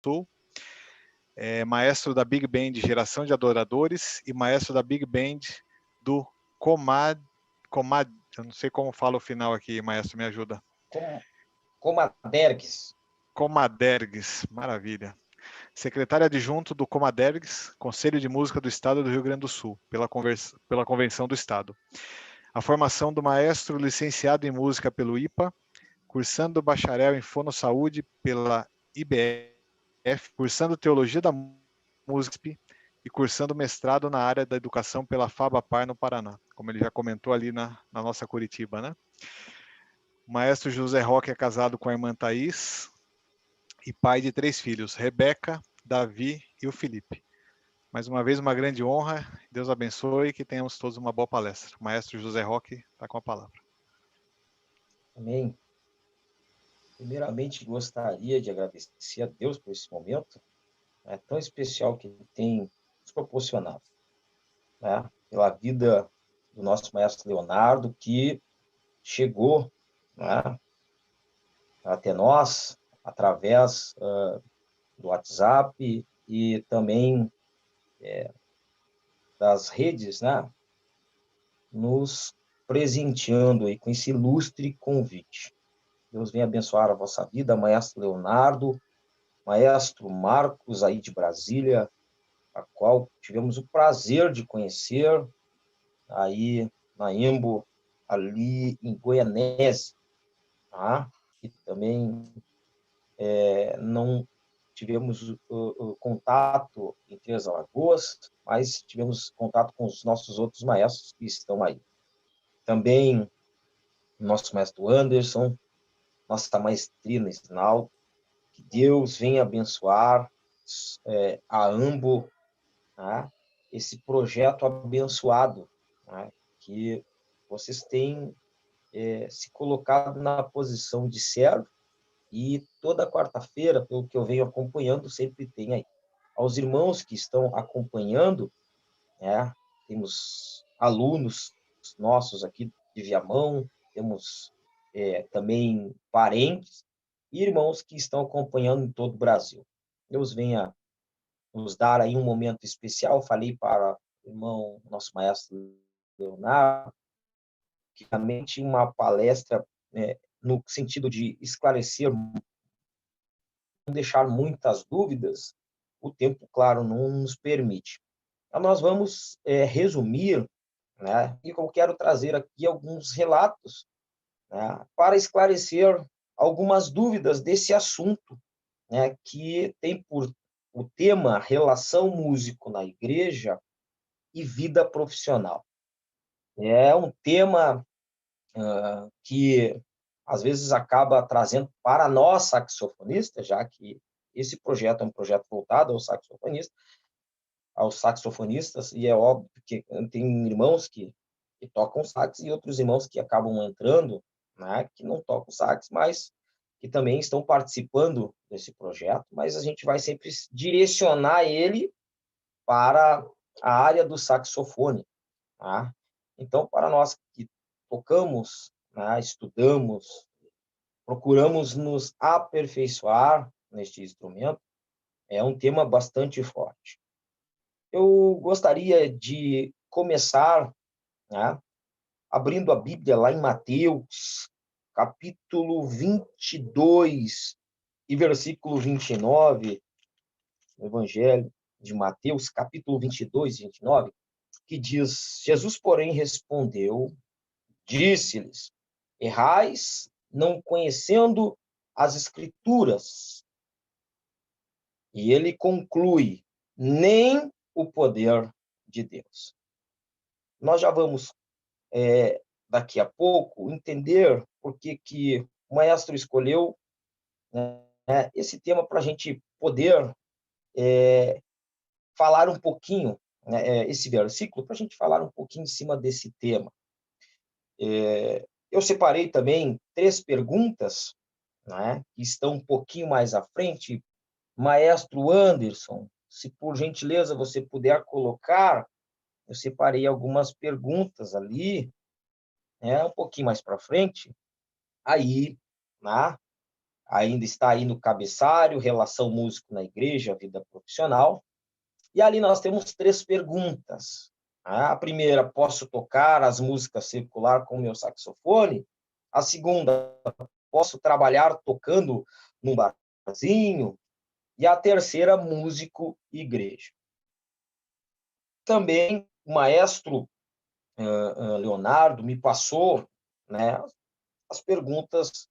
Sul, maestro da Big Band Geração de Adoradores e maestro da Big Band do Comad, eu não sei como fala o final aqui, maestro, me ajuda. Comadergues. Comadergues, maravilha. Secretário adjunto do Comadergues, Conselho de Música do Estado do Rio Grande do Sul, pela Convenção do Estado. A formação do maestro licenciado em música pelo IPA, cursando bacharel em fonossaúde pela IBF, cursando teologia da música e cursando mestrado na área da educação pela FABAPAR no Paraná, como ele já comentou ali na nossa Curitiba, né? O maestro José Roque é casado com a irmã Thaís e pai de 3 filhos, Rebeca, Davi e o Felipe. Mais uma vez, uma grande honra. Deus abençoe e que tenhamos todos uma boa palestra. O maestro José Roque está com a palavra. Amém. Primeiramente, gostaria de agradecer a Deus por esse momento tão especial que Ele tem nos proporcionado, né? Pela vida do nosso maestro Leonardo, que chegou, né, até nós através do WhatsApp e também das redes, né, nos presenteando aí com esse ilustre convite. Deus venha abençoar a vossa vida, maestro Leonardo, maestro Marcos, aí de Brasília, a qual tivemos o prazer de conhecer aí na Embo, ali em Goianese, tá? E também não tivemos contato em Três Alagoas, mas tivemos contato com os nossos outros maestros que estão aí. Também nosso maestro Anderson, nossa maestrina Isnal, que Deus venha abençoar a Ambo, né? Esse projeto abençoado, né? Que vocês têm se colocado na posição de servo, e toda quarta-feira, pelo que eu venho acompanhando, sempre tem aí. Aos irmãos que estão acompanhando, né? Temos alunos nossos aqui de Viamão, temos também parentes e irmãos que estão acompanhando em todo o Brasil. Deus venha nos dar aí um momento especial. Falei para o irmão, nosso maestro Leonardo, que realmente uma palestra no sentido de esclarecer, não deixar muitas dúvidas, o tempo, claro, não nos permite. Então, nós vamos resumir, né, e eu quero trazer aqui alguns relatos, né, para esclarecer algumas dúvidas desse assunto, né, que tem por o tema relação músico na igreja e vida profissional. É um tema que às vezes acaba trazendo para nós saxofonistas, já que esse projeto é um projeto voltado aos saxofonistas, e é óbvio que tem irmãos que tocam sax e outros irmãos que acabam entrando, né, que não tocam sax, mas que também estão participando desse projeto, mas a gente vai sempre direcionar ele para a área do saxofone, tá? Então, para nós que tocamos, né, estudamos, procuramos nos aperfeiçoar neste instrumento, é um tema bastante forte. Eu gostaria de começar, né, abrindo a Bíblia lá em Mateus, capítulo 22 e versículo 29, no Evangelho de Mateus, capítulo 22 e 29, que diz: Jesus, porém, respondeu, disse-lhes: errais, não conhecendo as Escrituras. E ele conclui: nem o poder de Deus. Nós já vamos, daqui a pouco, entender por que o maestro escolheu, né, esse tema para a gente poder falar um pouquinho, né, esse versículo, para a gente falar um pouquinho em cima desse tema. Eu separei também 3 perguntas, né, que estão um pouquinho mais à frente. Maestro Anderson, se por gentileza você puder colocar, eu separei algumas perguntas ali, né, um pouquinho mais para frente, aí, né, ainda está aí no cabeçalho, relação músico na igreja, vida profissional. E ali nós temos 3 perguntas. A primeira, posso tocar as músicas circular com o meu saxofone? A segunda, posso trabalhar tocando num barzinho? E a terceira, músico e igreja. Também o maestro Leonardo me passou, né, as perguntas,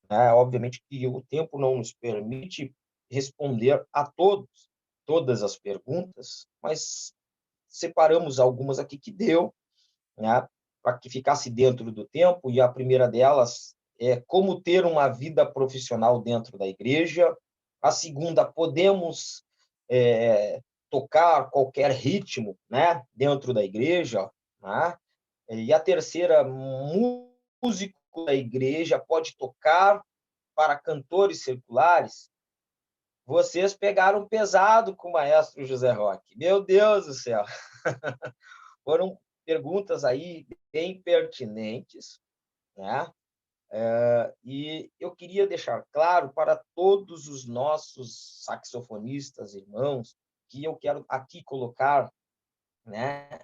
né, obviamente que o tempo não nos permite responder a todas as perguntas, mas separamos algumas aqui que deu, né, para que ficasse dentro do tempo, e a primeira delas é como ter uma vida profissional dentro da igreja. A segunda, podemos tocar qualquer ritmo, né, dentro da igreja, né? E a terceira, músico da igreja pode tocar para cantores seculares? Vocês pegaram pesado com o maestro José Roque. Meu Deus do céu! Foram perguntas aí bem pertinentes, né? E eu queria deixar claro para todos os nossos saxofonistas, irmãos, que eu quero aqui colocar, né,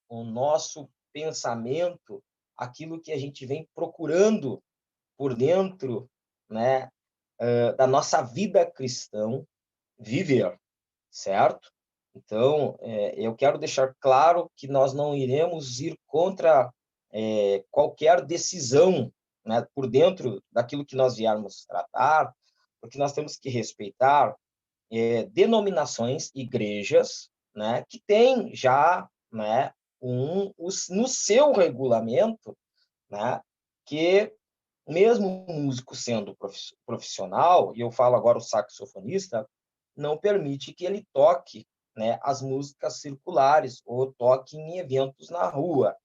o nosso pensamento, aquilo que a gente vem procurando por dentro, né, da nossa vida cristã, viver, certo? Então, eu quero deixar claro que nós não iremos ir contra qualquer decisão, né, por dentro daquilo que nós viermos tratar, porque nós temos que respeitar denominações, igrejas, né, que têm já, né, no seu regulamento, né, que mesmo o músico sendo profissional, e eu falo agora o saxofonista, não permite que ele toque, né, as músicas circulares ou toque em eventos na rua.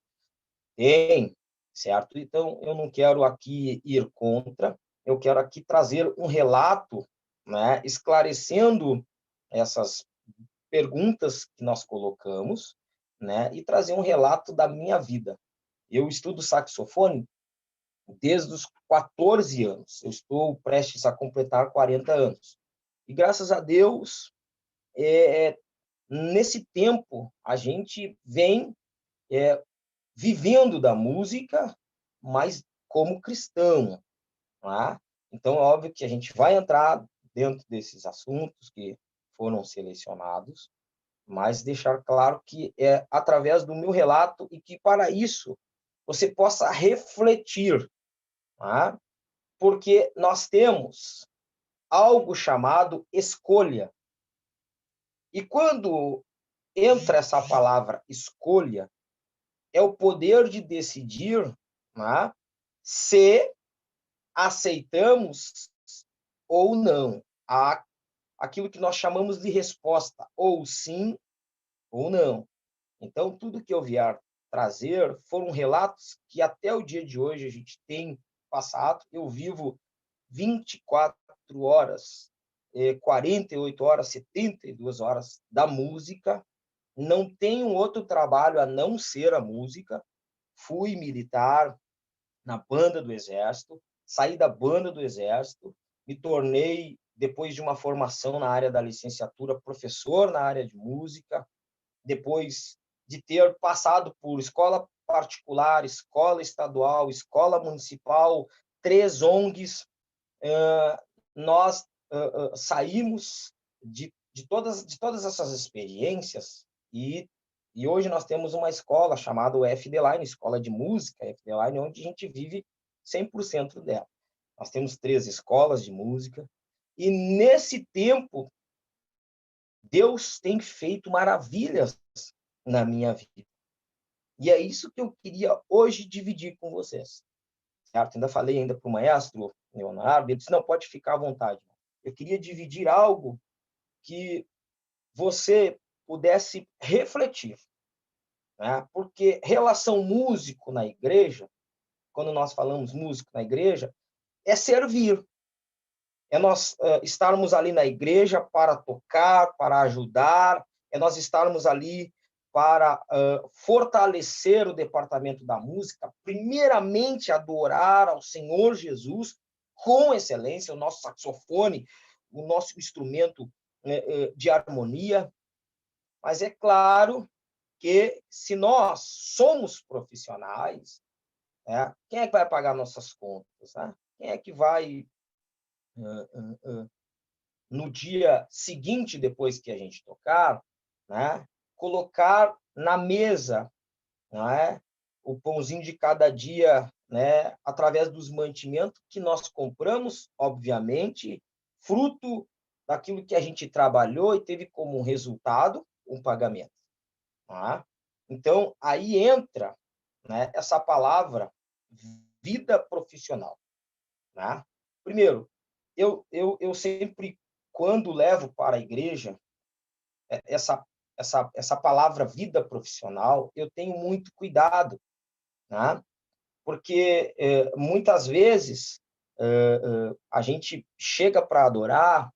Tem, certo? Então, eu não quero aqui ir contra, eu quero aqui trazer um relato, né, esclarecendo essas perguntas que nós colocamos, né, e trazer um relato da minha vida. Eu estudo saxofone desde os 14 anos. Eu estou prestes a completar 40 anos. E, graças a Deus, nesse tempo, a gente vem vivendo da música, mas como cristão. Tá? Então, é óbvio que a gente vai entrar dentro desses assuntos que foram selecionados, mas deixar claro que é através do meu relato e que, para isso, você possa refletir, tá? Porque nós temos algo chamado escolha. E quando entra essa palavra escolha, é o poder de decidir, né, se aceitamos ou não aquilo que nós chamamos de resposta, ou sim ou não. Então, tudo que eu vier trazer foram relatos que até o dia de hoje a gente tem passado. Eu vivo 24 horas, 48 horas, 72 horas da música. Não tenho outro trabalho a não ser a música. Fui militar na banda do Exército, saí da banda do Exército, me tornei, depois de uma formação na área da licenciatura, professor na área de música, depois de ter passado por escola particular, escola estadual, escola municipal, 3 ONGs, nós saímos de todas essas experiências e hoje nós temos uma escola chamada UFD Line, Escola de Música UFD Line, onde a gente vive 100% dela. Nós temos 3 escolas de música e nesse tempo Deus tem feito maravilhas na minha vida. E é isso que eu queria hoje dividir com vocês. Certo? Ainda falei ainda para o maestro Leonardo, ele disse, não, pode ficar à vontade. Eu queria dividir algo que você pudesse refletir, né? Porque relação músico na igreja, quando nós falamos músico na igreja, é servir. É nós estarmos ali na igreja para tocar, para ajudar, é nós estarmos ali para fortalecer o departamento da música, primeiramente adorar ao Senhor Jesus com excelência, o nosso saxofone, o nosso instrumento de harmonia. Mas é claro que, se nós somos profissionais, né, quem é que vai pagar nossas contas? Né? Quem é que vai, no dia seguinte, depois que a gente tocar, né, colocar na mesa, né, o pãozinho de cada dia, né, através dos mantimentos que nós compramos, obviamente, fruto daquilo que a gente trabalhou e teve como resultado um pagamento. Tá? Então, aí entra, né, essa palavra vida profissional. Né? Primeiro, eu sempre, quando levo para a igreja essa palavra vida profissional, eu tenho muito cuidado, né? Porque muitas vezes a gente chega para adorar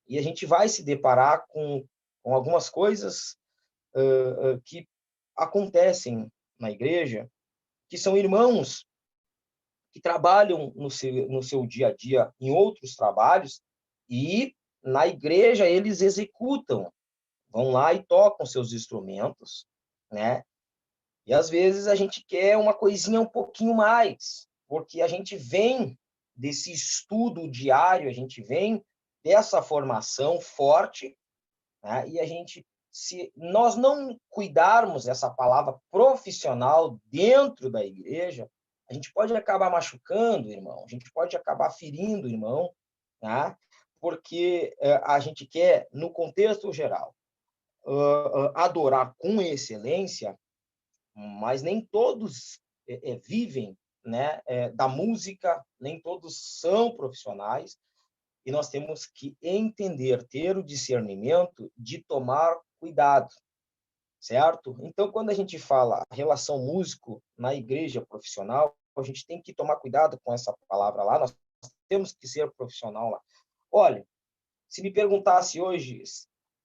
e a gente vai se deparar com algumas coisas que acontecem na igreja, que são irmãos que trabalham no seu dia a dia em outros trabalhos e na igreja eles executam, vão lá e tocam seus instrumentos, né? E às vezes a gente quer uma coisinha um pouquinho mais, porque a gente vem desse estudo diário, a gente vem dessa formação forte, né? E a gente, se nós não cuidarmos dessa palavra profissional dentro da igreja, a gente pode acabar machucando o irmão, a gente pode acabar ferindo o irmão, né? Porque a gente quer, no contexto geral, adorar com excelência, mas nem todos vivem, né, da música, nem todos são profissionais, e nós temos que entender, ter o discernimento de tomar cuidado, certo? Então, quando a gente fala relação músico na igreja profissional, a gente tem que tomar cuidado com essa palavra lá, nós temos que ser profissional lá. Olha, se me perguntasse hoje,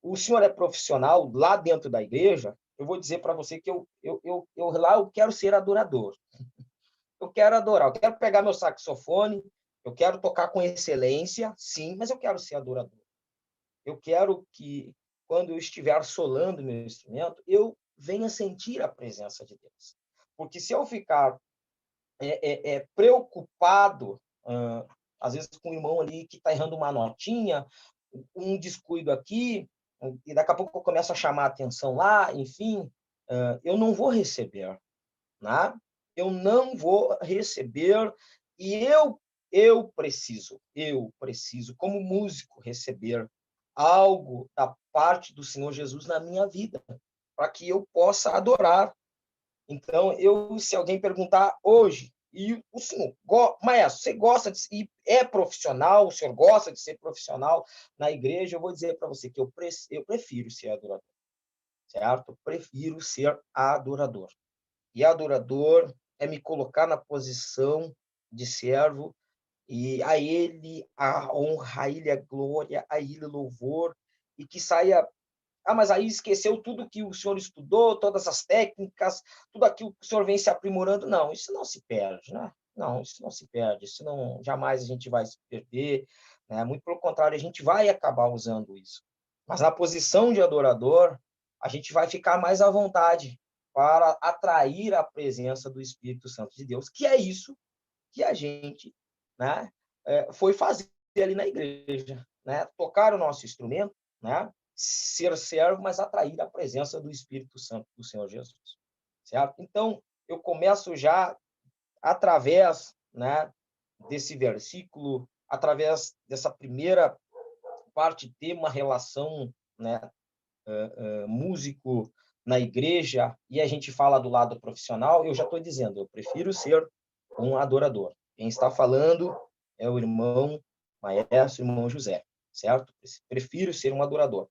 o senhor é profissional lá dentro da igreja? Eu vou dizer para você que lá eu quero ser adorador. Eu quero adorar, eu quero pegar meu saxofone, eu quero tocar com excelência, sim, mas eu quero ser adorador. Eu quero que, quando eu estiver solando meu instrumento, eu venha sentir a presença de Deus. Porque se eu ficar preocupado, às vezes com o irmão ali que está errando uma notinha, um descuido aqui, e daqui a pouco eu começo a chamar a atenção lá, enfim, eu não vou receber, né? Eu não vou receber, e eu preciso, como músico, receber algo da parte do Senhor Jesus na minha vida, para que eu possa adorar. Então, se alguém perguntar hoje, e o senhor, maestro, você gosta de e é profissional, o senhor gosta de ser profissional na igreja, eu vou dizer para você que eu prefiro ser adorador, certo? Prefiro ser adorador. E adorador é me colocar na posição de servo, e a ele a honra, a ele a glória, a ele o louvor, e que saia. Mas aí esqueceu tudo que o senhor estudou, todas as técnicas, tudo aquilo que o senhor vem se aprimorando. Não, isso não se perde, né? Não, isso não se perde, isso não, jamais a gente vai se perder, né? Muito pelo contrário, a gente vai acabar usando isso. Mas na posição de adorador, a gente vai ficar mais à vontade para atrair a presença do Espírito Santo de Deus, que é isso que a gente, né, foi fazer ali na igreja, né? Tocar o nosso instrumento, né? Ser servo, mas atrair a presença do Espírito Santo do Senhor Jesus, certo? Então, eu começo já através, né, desse versículo, através dessa primeira parte, ter uma relação, né, músico na igreja, e a gente fala do lado profissional, eu já estou dizendo, eu prefiro ser um adorador. Quem está falando é o irmão maestro, irmão José, certo? Prefiro ser um adorador.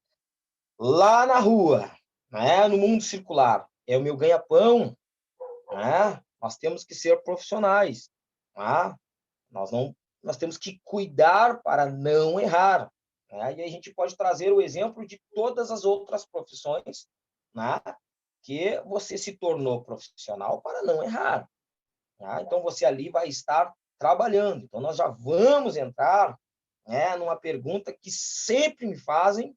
Lá na rua, né, no mundo circular, é o meu ganha-pão, né? Nós temos que ser profissionais, tá? Nós temos que cuidar para não errar, né? E a gente pode trazer o exemplo de todas as outras profissões, né, que você se tornou profissional para não errar, tá? Então você ali vai estar trabalhando. Então, nós já vamos entrar, né, numa pergunta que sempre me fazem,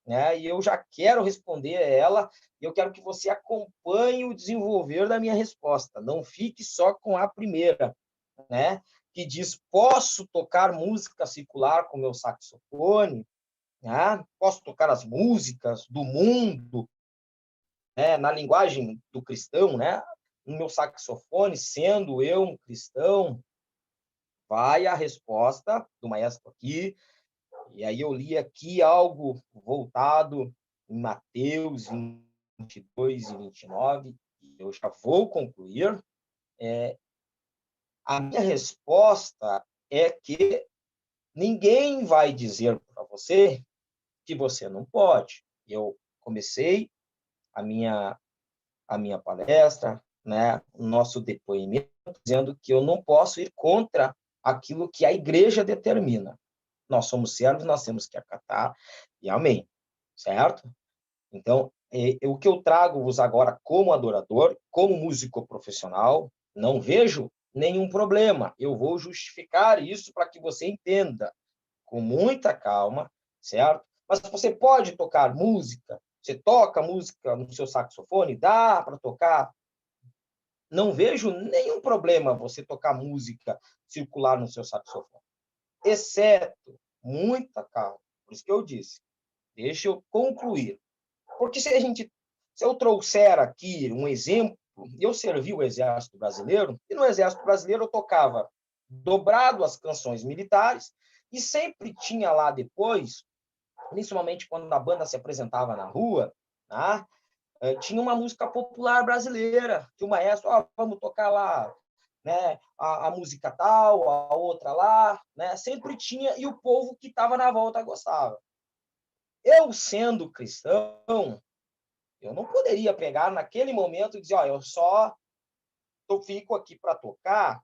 né, e eu já quero responder a ela, e eu quero que você acompanhe o desenvolver da minha resposta. Não fique só com a primeira, né, que diz: posso tocar música secular com meu saxofone? Né? Posso tocar as músicas do mundo, né, na linguagem do cristão, né? No meu saxofone, sendo eu um cristão? Vai a resposta do maestro aqui, e aí eu li aqui algo voltado em Mateus 22 e 29, e eu já vou concluir. A minha resposta é que ninguém vai dizer para você que você não pode. Eu comecei a minha palestra, né, o nosso depoimento, dizendo que eu não posso ir contra aquilo que a igreja determina. Nós somos servos, nós temos que acatar, e amém, certo? Então, o que eu trago-vos agora como adorador, como músico profissional, não vejo nenhum problema. Eu vou justificar isso para que você entenda, com muita calma, certo? Mas você pode tocar música, você toca música no seu saxofone, dá para tocar. Não vejo nenhum problema você tocar música circular no seu saxofone, exceto muita calma. Por isso que eu disse, deixa eu concluir. Porque se eu trouxer aqui um exemplo, eu servi o Exército Brasileiro, e no Exército Brasileiro eu tocava dobrado as canções militares, e sempre tinha lá depois, principalmente quando a banda se apresentava na rua, né, tinha uma música popular brasileira, que o maestro, vamos tocar lá, né, a música tal, a outra lá, né, sempre tinha, e o povo que estava na volta gostava. Eu, sendo cristão, eu não poderia pegar naquele momento e dizer, eu fico aqui para tocar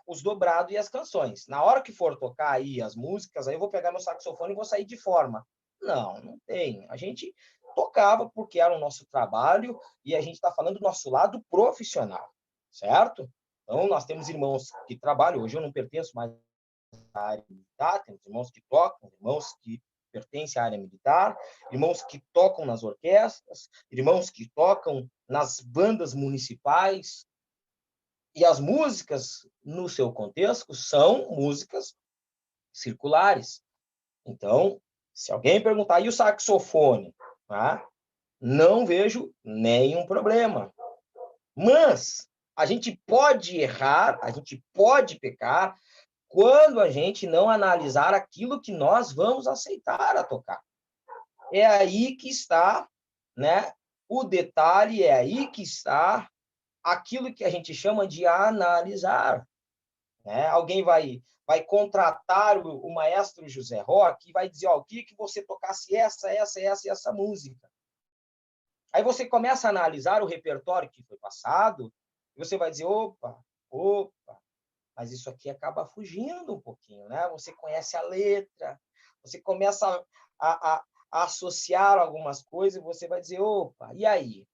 os dobrados e as canções. Na hora que for tocar aí as músicas, aí eu vou pegar meu saxofone e vou sair de forma. Não, não tem. A gente tocava porque era o nosso trabalho e a gente está falando do nosso lado profissional, certo? Então, nós temos irmãos que trabalham. Hoje eu não pertenço mais à área militar, temos irmãos que tocam, irmãos que pertencem à área militar, irmãos que tocam nas orquestras, irmãos que tocam nas bandas municipais, e as músicas, no seu contexto, são músicas circulares. Então, se alguém perguntar, e o saxofone? Tá? Não vejo nenhum problema. Mas a gente pode errar, a gente pode pecar, quando a gente não analisar aquilo que nós vamos aceitar a tocar. É aí que está, né, o detalhe, é aí que está aquilo que a gente chama de analisar. Né? Alguém vai contratar o maestro José Roque e vai dizer, eu queria que você tocasse essa música. Aí você começa a analisar o repertório que foi passado, e você vai dizer, opa, mas isso aqui acaba fugindo um pouquinho, né? Você conhece a letra, você começa a associar algumas coisas, e você vai dizer, opa, e aí?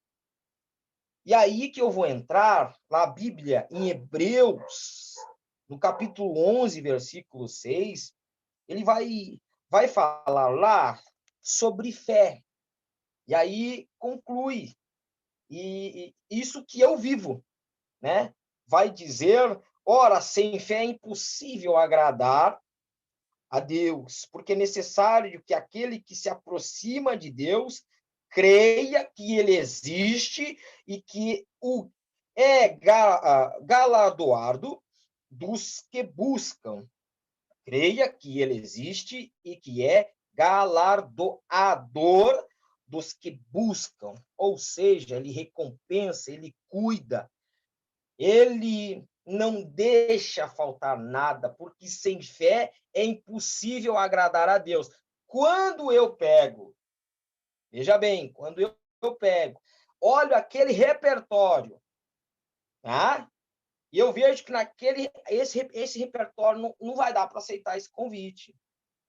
E aí que eu vou entrar na Bíblia, em Hebreus, no capítulo 11, versículo 6, ele vai falar lá sobre fé. E aí conclui, e isso que eu vivo, né? Vai dizer, ora, sem fé é impossível agradar a Deus, porque é necessário que aquele que se aproxima de Deus creia que ele existe e que o é galardoado dos que buscam. Creia que ele existe e que é galardoador dos que buscam. Ou seja, ele recompensa, ele cuida, ele não deixa faltar nada, porque sem fé é impossível agradar a Deus. Quando eu pego, veja bem, quando eu pego, olho aquele repertório, tá? E eu vejo que esse repertório não vai dar para aceitar esse convite.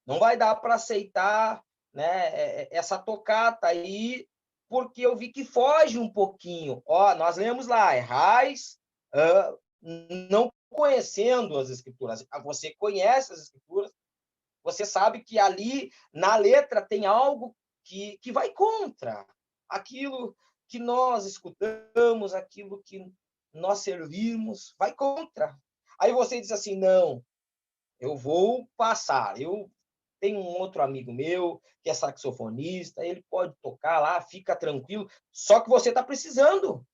Não vai dar para aceitar, né, essa tocata aí, porque eu vi que foge um pouquinho. Nós lemos lá, errais, não conhecendo as Escrituras. Você conhece as Escrituras, você sabe que ali, na letra, tem algo que vai contra aquilo que nós escutamos, aquilo que nós servimos, vai contra. Aí você diz assim, não, eu vou passar. Eu tenho um outro amigo meu que é saxofonista, ele pode tocar lá, fica tranquilo, só que você está precisando.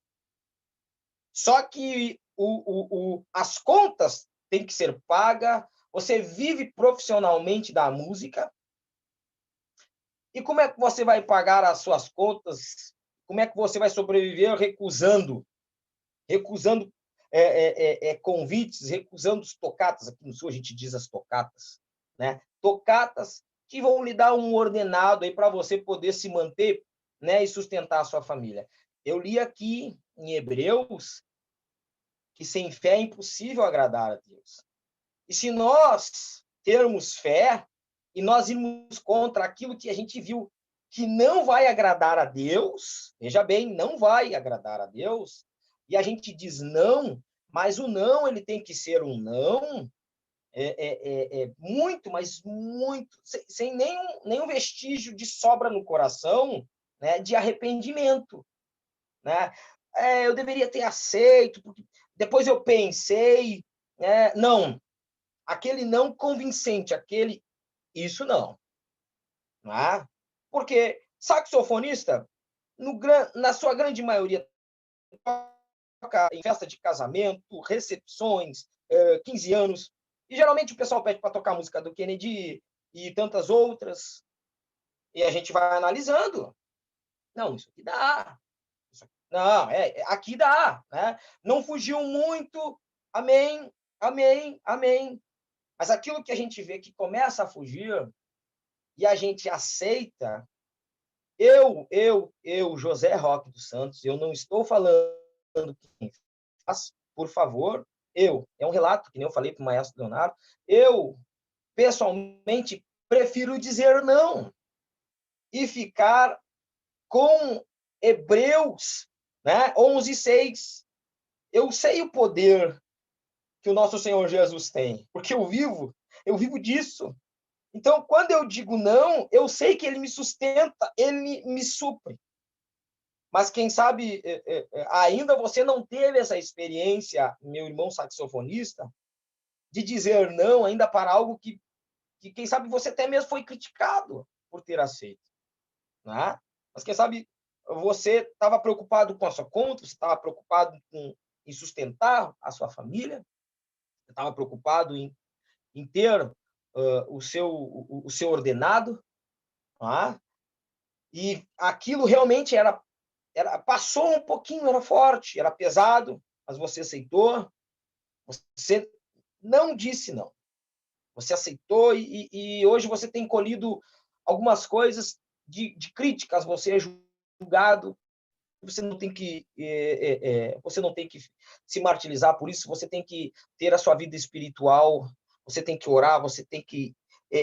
Só que as contas têm que ser pagas, você vive profissionalmente da música, e como é que você vai pagar as suas contas? Como é que você vai sobreviver recusando convites, recusando os tocatas? Aqui no Sul a gente diz as tocatas, né? Tocatas que vão lhe dar um ordenado aí para você poder se manter, né, e sustentar a sua família. Eu li aqui em Hebreus que sem fé é impossível agradar a Deus. E se nós termos fé e nós irmos contra aquilo que a gente viu que não vai agradar a Deus, veja bem, não vai agradar a Deus, e a gente diz não, mas o não ele tem que ser um não muito, mas muito, sem nenhum vestígio de sobra no coração, né, de arrependimento. Né? Eu deveria ter aceito, porque depois eu pensei, né? Não, aquele não convincente, isso não. Não é? Porque saxofonista, na sua grande maioria, toca em festa de casamento, recepções, 15 anos, e geralmente o pessoal pede para tocar a música do Kennedy e tantas outras, e a gente vai analisando. Não, isso aqui dá. Não, aqui dá. Né? Não fugiu muito, amém, amém, amém. Mas aquilo que a gente vê que começa a fugir e a gente aceita, José Roque dos Santos, eu não estou falando quem faz, por favor, é um relato, que nem eu falei para o maestro Leonardo, eu, pessoalmente, prefiro dizer não e ficar com Hebreus, né, 11:6. Eu sei o poder que o nosso Senhor Jesus tem, porque eu vivo disso. Então, quando eu digo não, eu sei que ele me sustenta, ele me supre. Mas quem sabe ainda você não teve essa experiência, meu irmão saxofonista, de dizer não ainda para algo que quem sabe você até mesmo foi criticado por ter aceito. Né? Mas quem sabe você estava preocupado com a sua conta, você estava preocupado em sustentar a sua família, você estava preocupado em ter o seu ordenado, tá? E aquilo realmente passou um pouquinho, era forte, era pesado, mas você aceitou, você não disse não. Você aceitou e hoje você tem colhido algumas coisas de críticas, você é julgado, você não tem que se martirizar por isso, você tem que ter a sua vida espiritual, você tem que orar, você tem que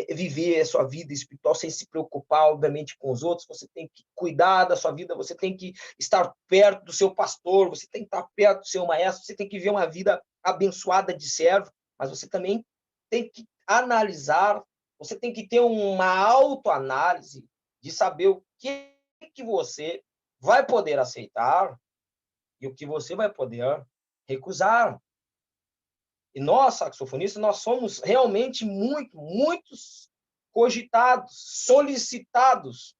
viver a sua vida espiritual sem se preocupar, obviamente, com os outros, você tem que cuidar da sua vida, você tem que estar perto do seu pastor, você tem que estar perto do seu maestro, você tem que viver uma vida abençoada de servo, mas você também tem que analisar, você tem que ter uma autoanálise de saber o que você vai poder aceitar e o que você vai poder recusar. E nós, saxofonistas, nós somos realmente muitos cogitados, solicitados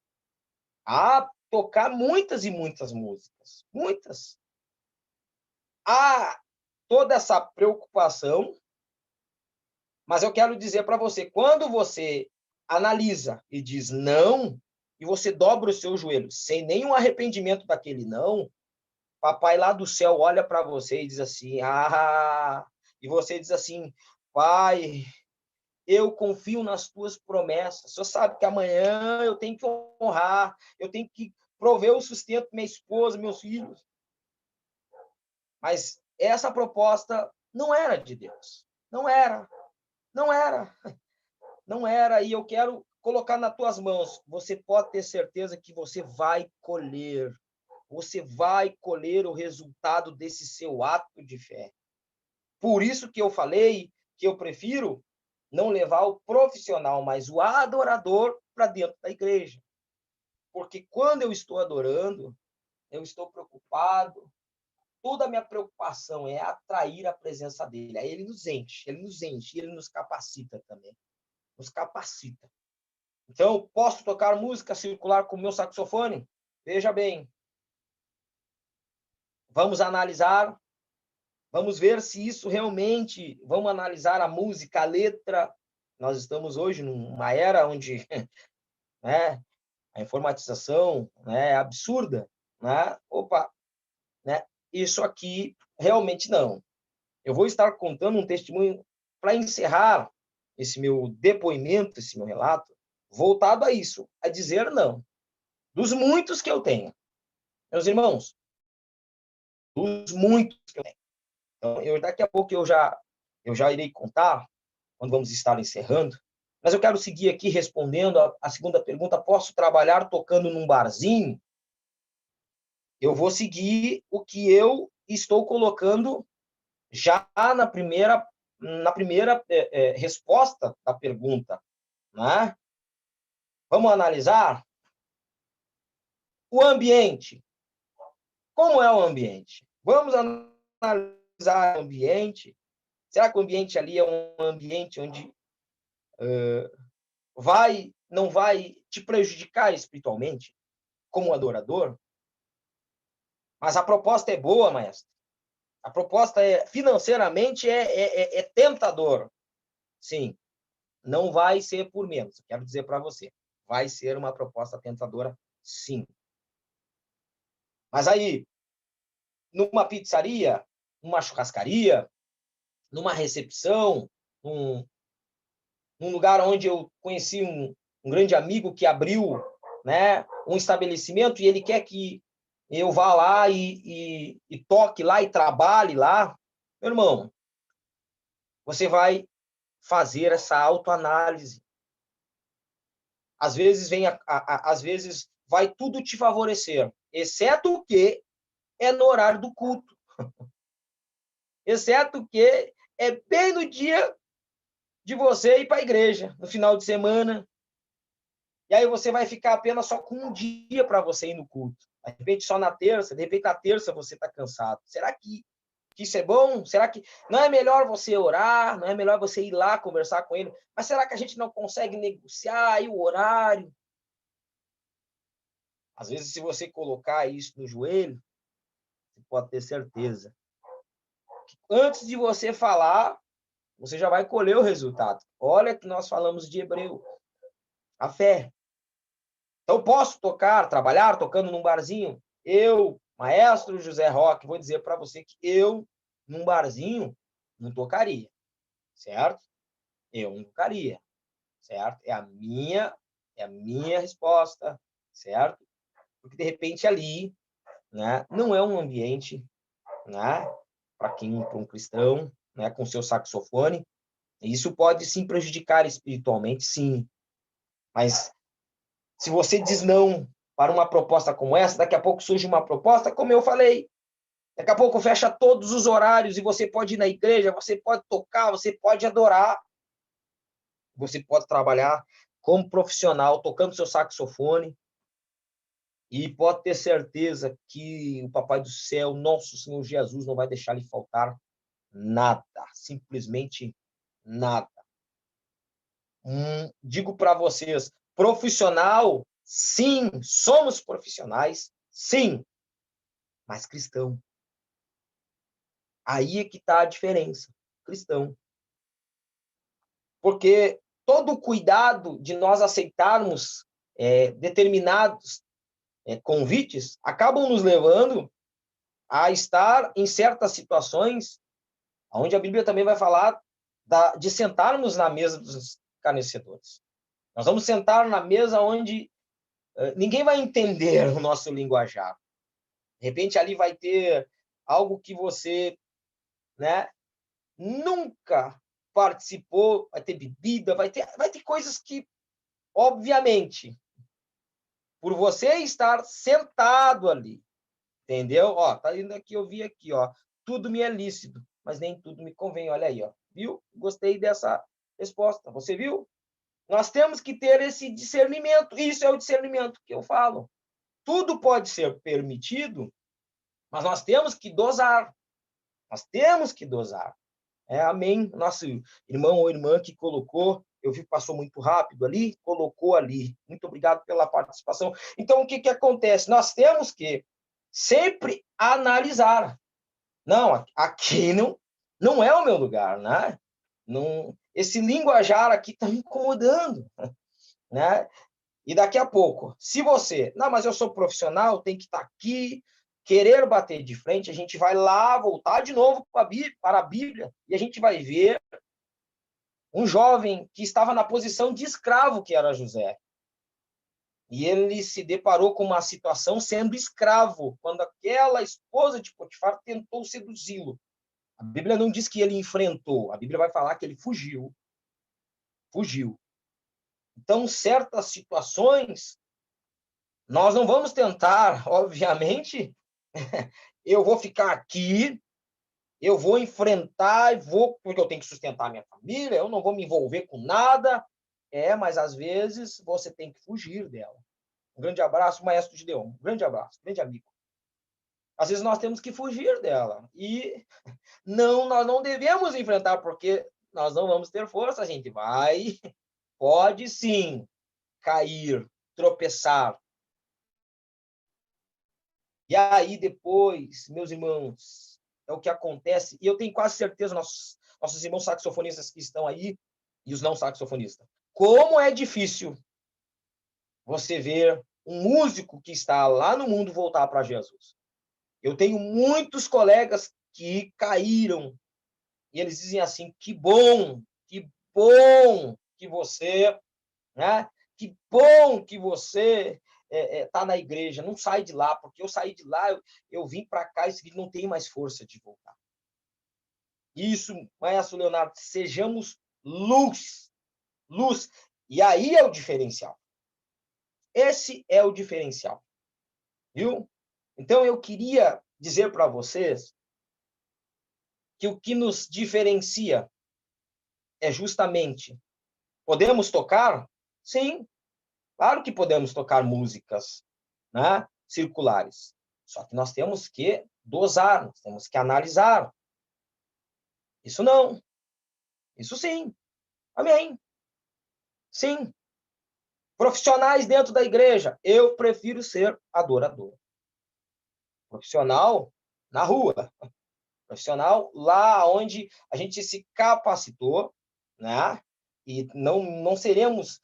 a tocar muitas e muitas músicas. Muitas. Há toda essa preocupação, mas eu quero dizer para você, quando você analisa e diz não, e você dobra os seus joelhos sem nenhum arrependimento daquele não, papai lá do céu olha para você e diz assim, e você diz assim, pai, eu confio nas tuas promessas, o senhor sabe que amanhã eu tenho que honrar, eu tenho que prover o sustento minha esposa, meus filhos. Mas essa proposta não era de Deus, não era, e eu quero colocar nas tuas mãos, você pode ter certeza que você vai colher o resultado desse seu ato de fé. Por isso que eu falei que eu prefiro não levar o profissional, mas o adorador para dentro da igreja. Porque quando eu estou adorando, eu estou preocupado, toda a minha preocupação é atrair a presença dele. Aí ele nos enche, ele nos capacita também. Nos capacita. Então, posso tocar música circular com o meu saxofone? Veja bem. Vamos analisar, vamos ver se isso realmente... Vamos analisar a música, a letra. Nós estamos hoje numa era onde né, a informatização né, é absurda. Né? Opa, né? Isso aqui realmente não. Eu vou estar contando um testemunho para encerrar esse meu depoimento, esse meu relato, voltado a isso, a dizer não. Dos muitos que eu tenho. Meus irmãos, dos muitos que eu tenho. Então, daqui a pouco eu já irei contar, quando vamos estar encerrando, mas eu quero seguir aqui respondendo a segunda pergunta. Posso trabalhar tocando num barzinho? Eu vou seguir o que eu estou colocando já na primeira resposta da pergunta. Né? Vamos analisar o ambiente. Como é o ambiente? Vamos analisar o ambiente. Será que o ambiente ali é um ambiente onde não vai te prejudicar espiritualmente, como adorador? Mas a proposta é boa, maestro. A proposta financeiramente é tentador. Sim, não vai ser por menos. Quero dizer para você, vai ser uma proposta tentadora, sim. Mas aí, numa pizzaria, numa churrascaria, numa recepção, num lugar onde eu conheci um grande amigo que abriu né, um estabelecimento e ele quer que eu vá lá e toque lá e trabalhe lá, meu irmão, você vai fazer essa autoanálise. Às vezes às vezes vai tudo te favorecer, exceto o que é no horário do culto. Exceto o que é bem no dia de você ir para a igreja, no final de semana. E aí você vai ficar apenas só com um dia para você ir no culto. De repente só na terça, de repente na terça você está cansado. Será que isso é bom? Será que não é melhor você orar? Não é melhor você ir lá conversar com ele? Mas será que a gente não consegue negociar aí o horário? Às vezes, se você colocar isso no joelho, você pode ter certeza que antes de você falar, você já vai colher o resultado. Olha que nós falamos de Hebreu. A fé. Então, posso trabalhar tocando num barzinho? Eu, maestro José Roque, vou dizer para você que eu, num barzinho, não tocaria, certo? Eu não tocaria, certo? É a minha resposta, certo? Porque, de repente, ali, né, não é um ambiente, né, para um cristão, né, com seu saxofone. Isso pode, sim, prejudicar espiritualmente, sim. Mas se você diz não para uma proposta como essa, daqui a pouco surge uma proposta, como eu falei, daqui a pouco fecha todos os horários e você pode ir na igreja, você pode tocar, você pode adorar, você pode trabalhar como profissional, tocando seu saxofone, e pode ter certeza que o Papai do Céu, nosso Senhor Jesus, não vai deixar lhe faltar nada, simplesmente nada. Digo para vocês, profissional, sim, somos profissionais, sim, mas cristão. Aí é que está a diferença, cristão. Porque todo o cuidado de nós aceitarmos determinados convites acabam nos levando a estar em certas situações onde a Bíblia também vai falar de sentarmos na mesa dos escarnecedores. Nós vamos sentar na mesa onde ninguém vai entender o nosso linguajar. De repente, ali vai ter algo que você né, nunca participou, vai ter bebida, vai ter coisas que, obviamente, por você estar sentado ali, entendeu? Ó, tá indo aqui, eu vi aqui, ó, tudo me é lícito, mas nem tudo me convém. Olha aí, ó. Viu? Gostei dessa resposta. Você viu? Nós temos que ter esse discernimento. Isso é o discernimento que eu falo. Tudo pode ser permitido, mas nós temos que dosar. Nós temos que dosar. Amém. Nosso irmão ou irmã que colocou, eu vi que passou muito rápido ali, colocou ali. Muito obrigado pela participação. Então, o que acontece? Nós temos que sempre analisar. Não, aqui não é o meu lugar, né? Não, esse linguajar aqui está me incomodando, né? E daqui a pouco, se você, não, mas eu sou profissional, tem que estar aqui, querer bater de frente, a gente vai lá, voltar de novo para a Bíblia, e a gente vai ver um jovem que estava na posição de escravo, que era José. E ele se deparou com uma situação sendo escravo, quando aquela esposa de Potifar tentou seduzi-lo. A Bíblia não diz que ele enfrentou, a Bíblia vai falar que ele fugiu. Fugiu. Então, certas situações, nós não vamos tentar, obviamente, eu vou ficar aqui, eu vou enfrentar, porque eu tenho que sustentar a minha família, eu não vou me envolver com nada. Mas às vezes você tem que fugir dela. Um grande abraço, maestro Gideon. Um grande abraço, grande amigo. Às vezes nós temos que fugir dela. E nós não devemos enfrentar, porque nós não vamos ter força. A gente pode sim cair, tropeçar. E aí depois, meus irmãos, é o que acontece. E eu tenho quase certeza, nossos irmãos saxofonistas que estão aí, e os não saxofonistas, como é difícil você ver um músico que está lá no mundo voltar para Jesus. Eu tenho muitos colegas que caíram e eles dizem assim: que bom que você, né? Que bom que você está na igreja, não sai de lá, porque eu saí de lá, eu vim para cá e não tenho mais força de voltar. Isso, maestro Leonardo, sejamos luz. E aí é o diferencial. Esse é o diferencial, viu? Então, eu queria dizer para vocês que o que nos diferencia é justamente, podemos tocar? Sim, claro que podemos tocar músicas, né, circulares. Só que nós temos que dosar, nós temos que analisar. Isso não. Isso sim. Amém. Sim. Profissionais dentro da igreja, eu prefiro ser adorador. Profissional na rua. Profissional lá onde a gente se capacitou, né? E não seremos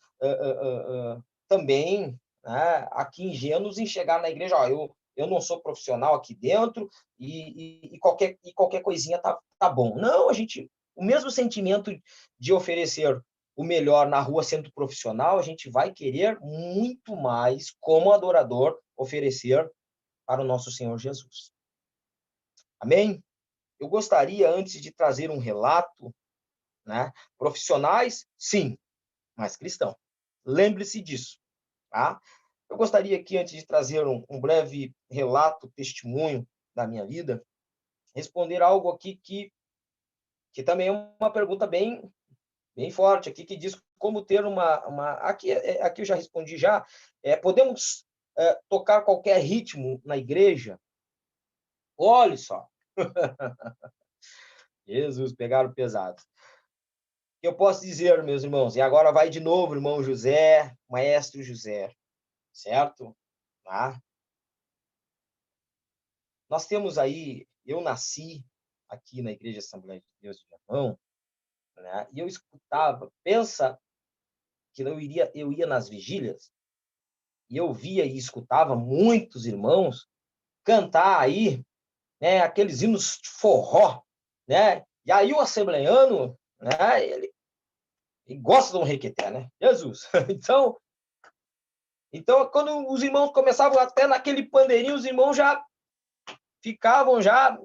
também, né, aqui ingênuos em chegar na igreja, eu não sou profissional aqui dentro e qualquer coisinha tá bom. Não, o mesmo sentimento de oferecer o melhor na rua sendo profissional, a gente vai querer muito mais, como adorador, oferecer para o nosso Senhor Jesus. Amém? Eu gostaria, antes de trazer um relato, né, profissionais, sim, mas cristão. Lembre-se disso, tá? Eu gostaria aqui, antes de trazer um breve relato, testemunho da minha vida, responder algo aqui que também é uma pergunta bem forte, aqui que diz como ter aqui eu já respondi já, podemos tocar qualquer ritmo na igreja? Olha só. Jesus, pegaram pesado. Eu posso dizer, meus irmãos, e agora vai de novo, irmão José, maestro José, certo? Tá? Nós temos aí, eu nasci aqui na Igreja Assembleia de Deus de Viamão, né? E eu escutava, pensa que eu ia nas vigílias, e eu via e escutava muitos irmãos cantar aí, né, aqueles hinos de forró, né? E aí o assembleiano, né, ele gosta de um requeté, né? Jesus. Então, quando os irmãos começavam até naquele pandeirinho, os irmãos já ficavam já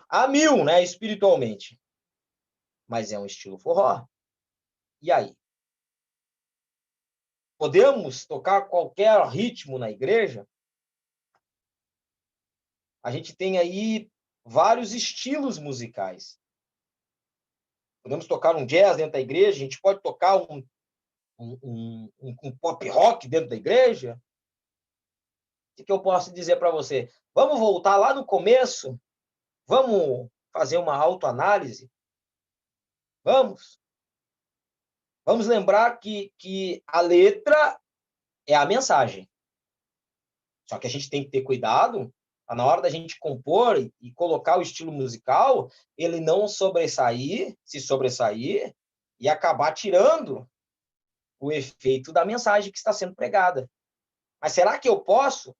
a mil, né, espiritualmente. Mas é um estilo forró. E aí? Podemos tocar qualquer ritmo na igreja? A gente tem aí vários estilos musicais. Podemos tocar um jazz dentro da igreja, a gente pode tocar um pop rock dentro da igreja. O que eu posso dizer para você? Vamos voltar lá no começo? Vamos fazer uma autoanálise? Vamos? Vamos lembrar que a letra é a mensagem. Só que a gente tem que ter cuidado, na hora da gente compor e colocar o estilo musical, ele não se sobressair e acabar tirando o efeito da mensagem que está sendo pregada. Mas será que eu posso?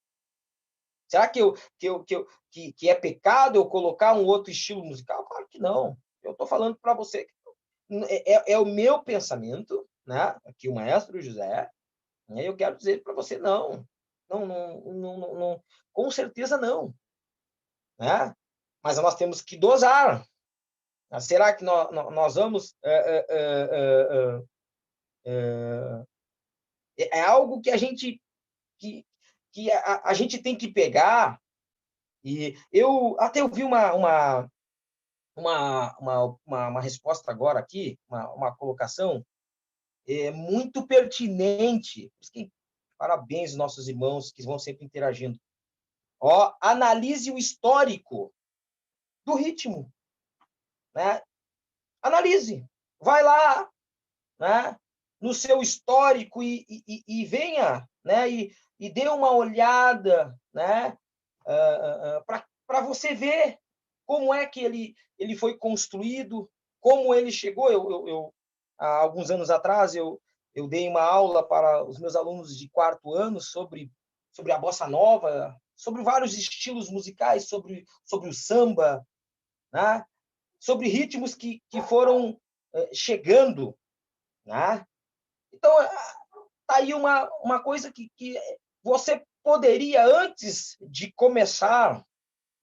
Será que é pecado eu colocar um outro estilo musical? Claro que não. Eu estou falando para você que é o meu pensamento, né? Aqui o maestro José, né? Eu quero dizer para você, não, com certeza não, né? Mas nós temos que dosar. Será que nós vamos... É algo que a gente a gente tem que pegar, e eu até ouvi uma resposta agora aqui, uma colocação muito pertinente. Parabéns aos nossos irmãos que vão sempre interagindo. Analise o histórico do ritmo, né? Analise, vai lá, né, no seu histórico e venha, né, e dê uma olhada, né, para você ver como é que ele foi construído, como ele chegou. Eu há alguns anos atrás, eu dei uma aula para os meus alunos de 4º ano sobre a bossa nova, sobre vários estilos musicais, sobre o samba, né? Sobre ritmos que foram chegando, né? Então, tá aí uma coisa que você poderia, antes de começar,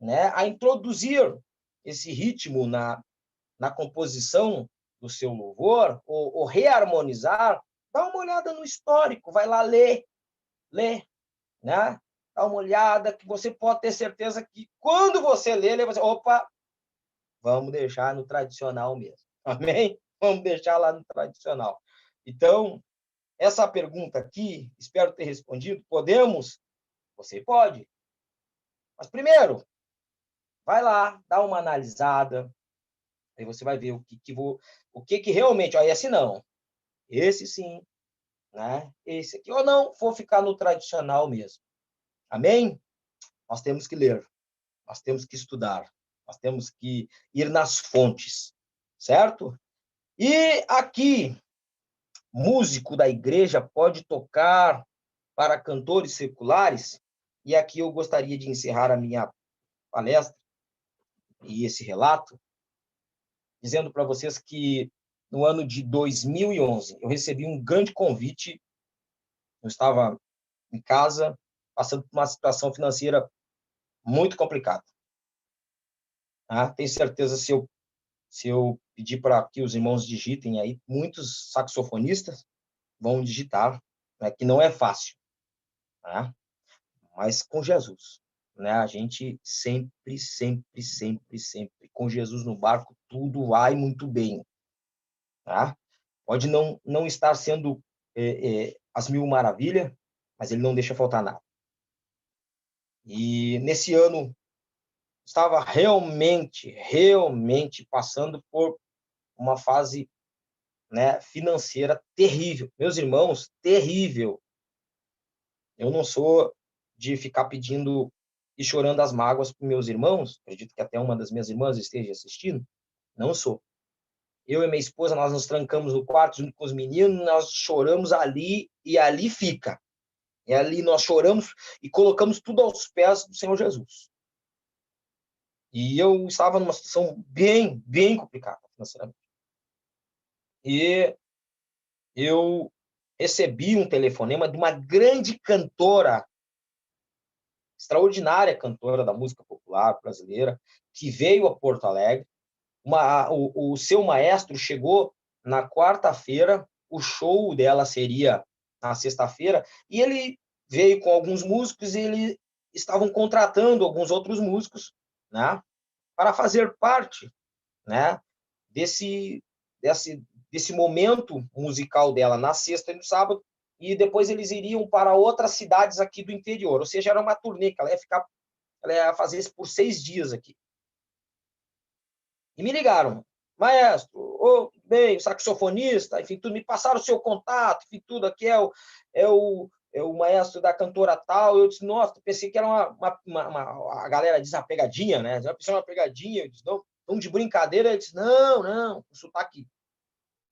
né, a introduzir esse ritmo na composição do seu louvor, ou reharmonizar, dá uma olhada no histórico, vai lá ler, né? Dá uma olhada, que você pode ter certeza que quando você ler, você, opa, vamos deixar no tradicional mesmo. Amém? Vamos deixar lá no tradicional. Então, essa pergunta aqui, espero ter respondido. Podemos? Você pode. Mas primeiro, vai lá, dá uma analisada, aí você vai ver o que realmente, esse não, esse sim, né? Esse aqui, ou não, vou ficar no tradicional mesmo. Amém? Nós temos que ler, nós temos que estudar, nós temos que ir nas fontes, certo? E aqui, músico da igreja pode tocar para cantores seculares? E aqui eu gostaria de encerrar a minha palestra e esse relato, dizendo para vocês que no ano de 2011 eu recebi um grande convite. Eu estava em casa, passando por uma situação financeira muito complicada. Tenho certeza, se eu pedir para que os irmãos digitem aí, muitos saxofonistas vão digitar, né, que não é fácil, né? Mas com Jesus, né? A gente sempre, com Jesus no barco, tudo vai muito bem, tá? Pode não estar sendo as mil maravilhas, mas ele não deixa faltar nada. E nesse ano estava realmente passando por uma fase, né, financeira terrível. Meus irmãos, terrível. Eu não sou de ficar pedindo e chorando as mágoas para meus irmãos. Acredito que até uma das minhas irmãs esteja assistindo. Não sou. Eu e minha esposa, nós nos trancamos no quarto junto com os meninos, nós choramos ali e ali fica. E ali nós choramos e colocamos tudo aos pés do Senhor Jesus. E eu estava numa situação bem complicada financeiramente. E eu recebi um telefonema de uma grande cantora, extraordinária cantora da música popular brasileira, que veio a Porto Alegre. O seu maestro chegou na quarta-feira, o show dela seria na sexta-feira, e ele veio com alguns músicos, e eles estavam contratando alguns outros músicos, né, para fazer parte, né, desse momento musical dela na sexta e no sábado, e depois eles iriam para outras cidades aqui do interior, ou seja, era uma turnê que ela ia fazer isso por 6 dias aqui. E me ligaram, maestro, bem, o saxofonista, enfim, tudo, me passaram o seu contato, enfim, tudo aqui é o maestro da cantora tal. Eu disse, nossa, pensei que era a galera desapegadinha, né? Já pensei uma pegadinha, eu disse, não, vamos de brincadeira. Ele disse, não, o sotaque,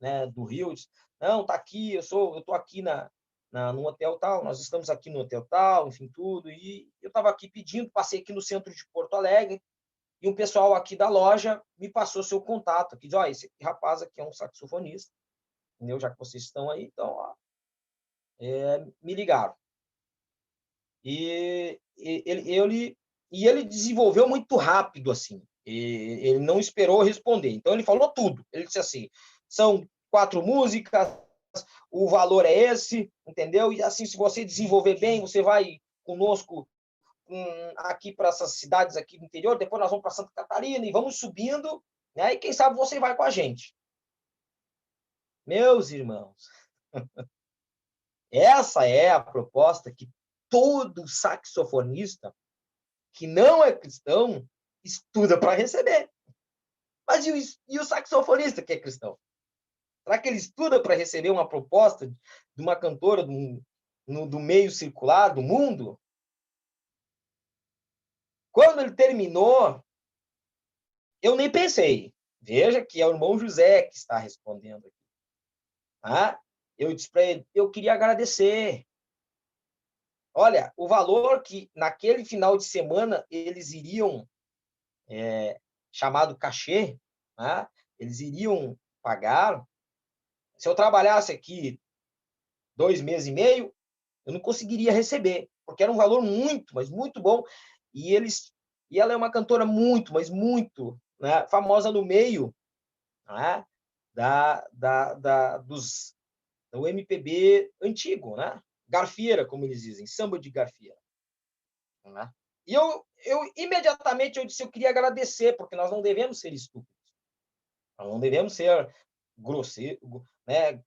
né, do Rio, eu disse, não, tá aqui, eu tô aqui no hotel tal, nós estamos aqui no hotel tal, enfim, tudo, e eu estava aqui pedindo, passei aqui no centro de Porto Alegre, e um pessoal aqui da loja me passou seu contato, aqui, diz, ó, esse rapaz aqui é um saxofonista, entendeu? Já que vocês estão aí, então, ó, me ligaram. E ele desenvolveu muito rápido, assim, ele não esperou responder, então ele falou tudo, ele disse assim, são 4 músicas, o valor é esse, entendeu? E assim, se você desenvolver bem, você vai conosco aqui para essas cidades aqui do interior, depois nós vamos para Santa Catarina e vamos subindo, né? E quem sabe você vai com a gente. Meus irmãos, essa é a proposta que todo saxofonista que não é cristão estuda para receber. Mas e o saxofonista que é cristão? Será que ele estuda para receber uma proposta de uma cantora do meio circular do mundo? Quando ele terminou, eu nem pensei. Veja que é o irmão José que está respondendo aqui. Tá? Eu disse para ele, eu queria agradecer. Olha, o valor que naquele final de semana eles iriam, chamado cachê, tá? Eles iriam pagar. Se eu trabalhasse aqui 2 meses e meio, eu não conseguiria receber, porque era um valor muito, mas muito bom. E ela é uma cantora muito, mas muito, né, famosa no meio, né, do MPB antigo, né? Garfieira, como eles dizem, samba de garfieira. Né? E eu imediatamente eu disse, eu queria agradecer, porque nós não devemos ser estúpidos. Nós não devemos ser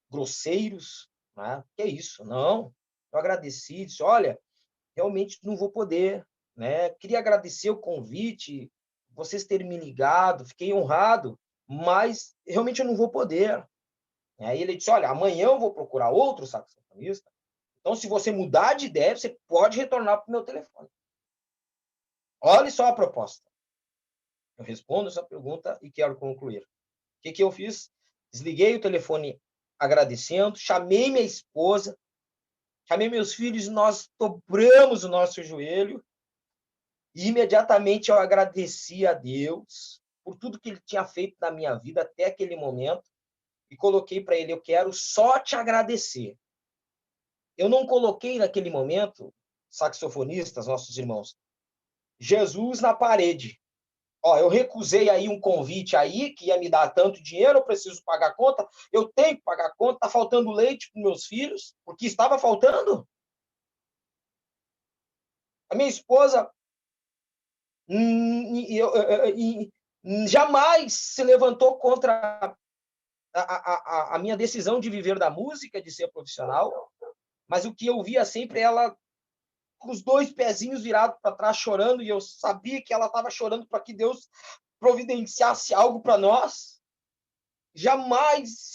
grosseiros, né? Que é isso? Não. Eu agradeci, disse, olha, realmente não vou poder, né? Queria agradecer o convite, vocês terem me ligado, fiquei honrado, mas realmente eu não vou poder. Aí ele disse, olha, amanhã eu vou procurar outro saxofonista, então se você mudar de ideia, você pode retornar para o meu telefone. Olha só a proposta. Eu respondo essa pergunta e quero concluir. O que eu fiz? Desliguei o telefone agradecendo, chamei minha esposa, chamei meus filhos, nós dobramos o nosso joelho e imediatamente eu agradeci a Deus por tudo que ele tinha feito na minha vida até aquele momento e coloquei para ele, eu quero só te agradecer. Eu não coloquei naquele momento, saxofonistas, nossos irmãos, Jesus na parede. Ó, eu recusei aí um convite aí que ia me dar tanto dinheiro, eu preciso pagar a conta, eu tenho que pagar a conta, está faltando leite para meus filhos, porque estava faltando. A minha esposa jamais se levantou contra a minha decisão de viver da música, de ser profissional, mas o que eu via sempre ela com os 2 pezinhos virados para trás chorando, e eu sabia que ela estava chorando para que Deus providenciasse algo para nós. Jamais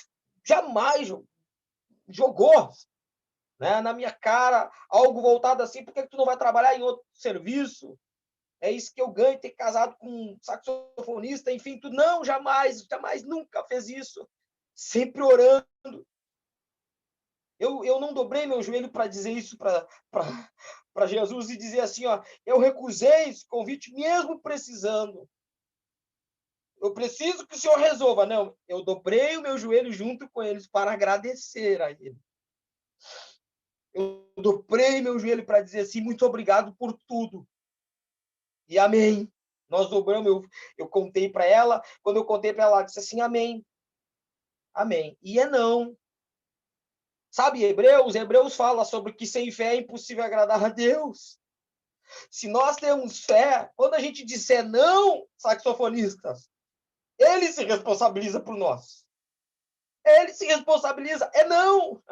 jogou, né, na minha cara algo voltado assim, por que tu não vai trabalhar em outro serviço? É isso que eu ganho, ter casado com um saxofonista, enfim, tu não, jamais, nunca fez isso. Sempre orando. Eu não dobrei meu joelho para dizer isso para Jesus e dizer assim, ó, eu recusei esse convite mesmo precisando. Eu preciso que o Senhor resolva. Não, eu dobrei o meu joelho junto com eles para agradecer a Ele. Eu dobrei meu joelho para dizer assim, muito obrigado por tudo. E amém. Nós dobramos, eu contei para ela, quando eu contei para ela, ela disse assim, amém. Amém. E é não. Sabe, Hebreus fala sobre que sem fé é impossível agradar a Deus. Se nós temos fé, quando a gente disser não, saxofonistas, ele se responsabiliza por nós. Ele se responsabiliza, é não.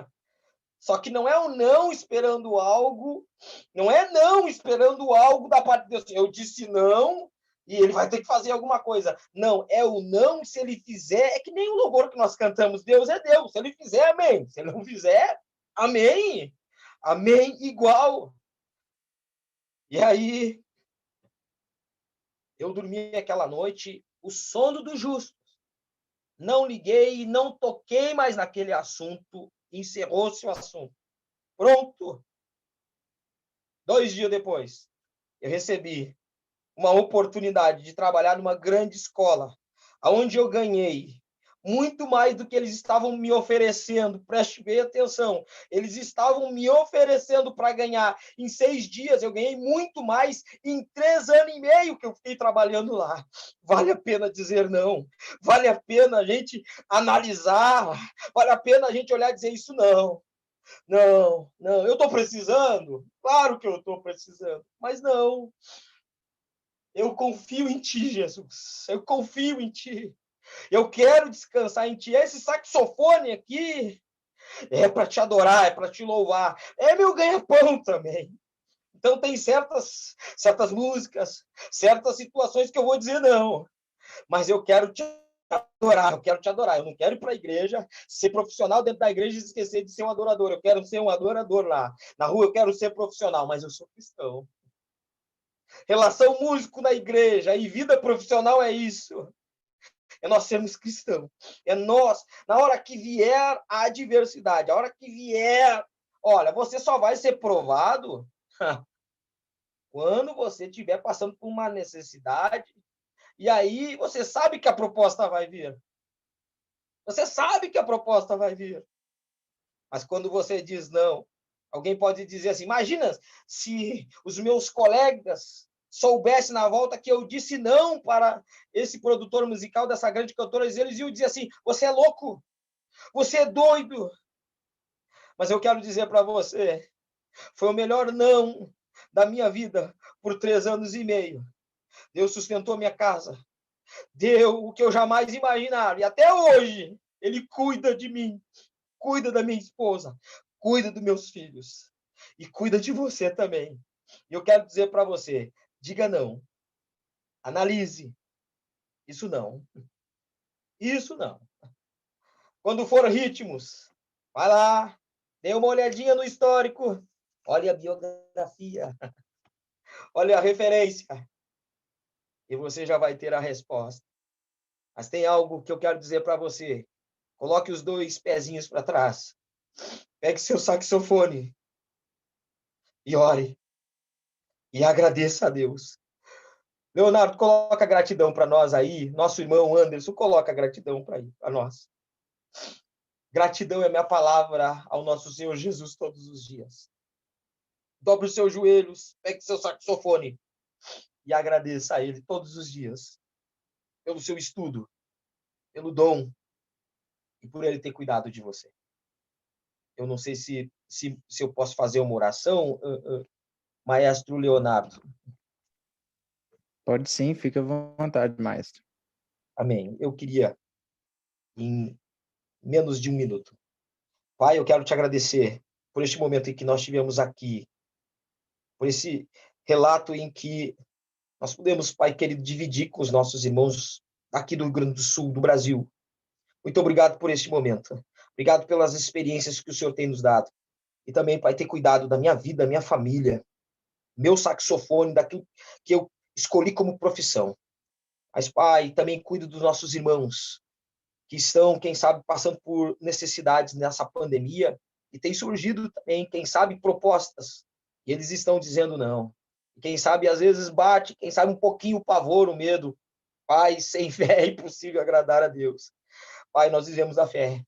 Só que não é o não esperando algo, não é não esperando algo da parte de Deus. Eu disse não e ele vai ter que fazer alguma coisa. Não, é o não, se ele fizer, é que nem o louvor que nós cantamos, Deus é Deus. Se ele fizer, amém. Se ele não fizer, amém. Amém igual. E aí, eu dormi aquela noite, o sono do justo. Não liguei, não toquei mais naquele assunto, encerrou-se o assunto. Pronto. 2 dias depois, eu recebi uma oportunidade de trabalhar numa grande escola, onde eu ganhei muito mais do que eles estavam me oferecendo. Preste bem atenção. Eles estavam me oferecendo para ganhar. Em 6 dias, eu ganhei muito mais em 3 anos e meio que eu fiquei trabalhando lá. Vale a pena dizer não. Vale a pena a gente analisar. Vale a pena a gente olhar e dizer isso não. Não, não, eu estou precisando? Claro que eu estou precisando, mas não. Eu confio em ti, Jesus. Eu confio em ti. Eu quero descansar em ti. Esse saxofone aqui é para te adorar, é para te louvar. É meu ganha-pão também. Então tem certas músicas, certas situações que eu vou dizer não. Mas eu quero te adorar, eu quero te adorar. Eu não quero ir para a igreja, ser profissional dentro da igreja e esquecer de ser um adorador. Eu quero ser um adorador lá. Na rua eu quero ser profissional, mas eu sou cristão. Relação músico na igreja e vida profissional é isso. É nós sermos cristãos. É nós, na hora que vier a adversidade, a hora que vier, olha, você só vai ser provado quando você estiver passando por uma necessidade, e aí você sabe que a proposta vai vir. Você sabe que a proposta vai vir. Mas quando você diz não, alguém pode dizer assim, imagina se os meus colegas soubessem na volta que eu disse não para esse produtor musical dessa grande cantora, eles iam dizer assim, você é louco, você é doido. Mas eu quero dizer para você, foi o melhor não da minha vida por 3 anos e meio. Deus sustentou minha casa, deu o que eu jamais imaginava. E até hoje, Ele cuida de mim, cuida da minha esposa, cuida dos meus filhos e cuida de você também. E eu quero dizer para você, diga não. Analise. Isso não. Isso não. Quando for ritmos, vai lá, dê uma olhadinha no histórico, olhe a biografia, olhe a referência, e você já vai ter a resposta. Mas tem algo que eu quero dizer para você. Coloque os 2 pezinhos para trás. Pegue seu saxofone e ore. E agradeça a Deus. Leonardo, coloca gratidão para nós aí. Nosso irmão Anderson, coloca gratidão para nós. Gratidão é minha palavra ao nosso Senhor Jesus todos os dias. Dobre os seus joelhos, pegue seu saxofone e agradeça a Ele todos os dias pelo seu estudo, pelo dom e por Ele ter cuidado de você. Eu não sei se eu posso fazer uma oração, Maestro Leonardo. Pode sim, fica à vontade, maestro. Amém. Eu queria, em menos de 1 minuto. Pai, eu quero te agradecer por este momento em que nós tivemos aqui, por esse relato em que nós podemos, Pai querido, dividir com os nossos irmãos aqui do Rio Grande do Sul, do Brasil. Muito obrigado por este momento. Obrigado pelas experiências que o Senhor tem nos dado. E também, Pai, ter cuidado da minha vida, da minha família, meu saxofone, daquilo que eu escolhi como profissão. Mas, Pai, também cuida dos nossos irmãos, que estão, quem sabe, passando por necessidades nessa pandemia, e tem surgido também, quem sabe, propostas, e eles estão dizendo não. Quem sabe, às vezes, bate, quem sabe, um pouquinho o pavor, o medo. Pai, sem fé é impossível agradar a Deus. Pai, nós vivemos a fé.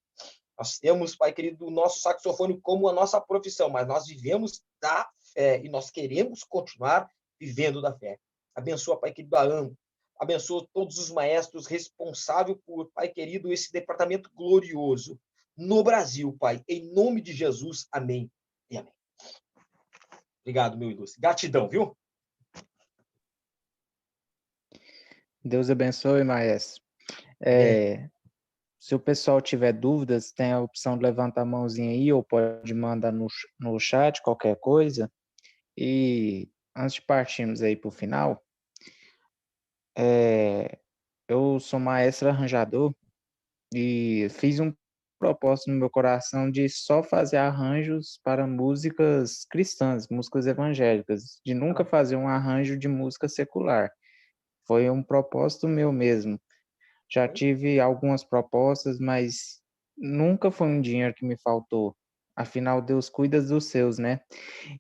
Nós temos, Pai querido, o nosso saxofone como a nossa profissão, mas nós vivemos da fé, e nós queremos continuar vivendo da fé. Abençoa, Pai querido, a AMO. Abençoa todos os maestros responsáveis por, Pai querido, esse departamento glorioso no Brasil, Pai. Em nome de Jesus, amém e amém. Obrigado, meu ilustre. Gratidão, viu? Deus abençoe, maestro. Se o pessoal tiver dúvidas, tem a opção de levantar a mãozinha aí, ou pode mandar no chat qualquer coisa. E antes de partirmos aí para o final, eu sou maestro arranjador e fiz um propósito no meu coração de só fazer arranjos para músicas cristãs, músicas evangélicas, de nunca fazer um arranjo de música secular. Foi um propósito meu mesmo. Já tive algumas propostas, mas nunca foi um dinheiro que me faltou. Afinal, Deus cuida dos seus, né?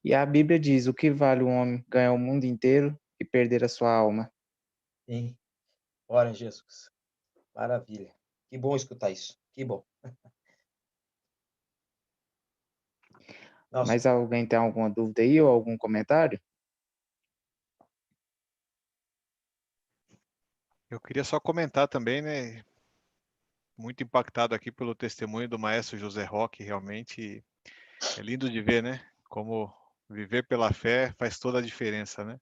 E a Bíblia diz: o que vale o homem ganhar o mundo inteiro e perder a sua alma? Sim. Glória a Jesus. Maravilha. Que bom escutar isso. Que bom. Nossa, Mas alguém tem alguma dúvida aí ou algum comentário? Eu queria só comentar também, né? Muito impactado aqui pelo testemunho do maestro José Roque, realmente é lindo de ver, né? Como viver pela fé faz toda a diferença, né?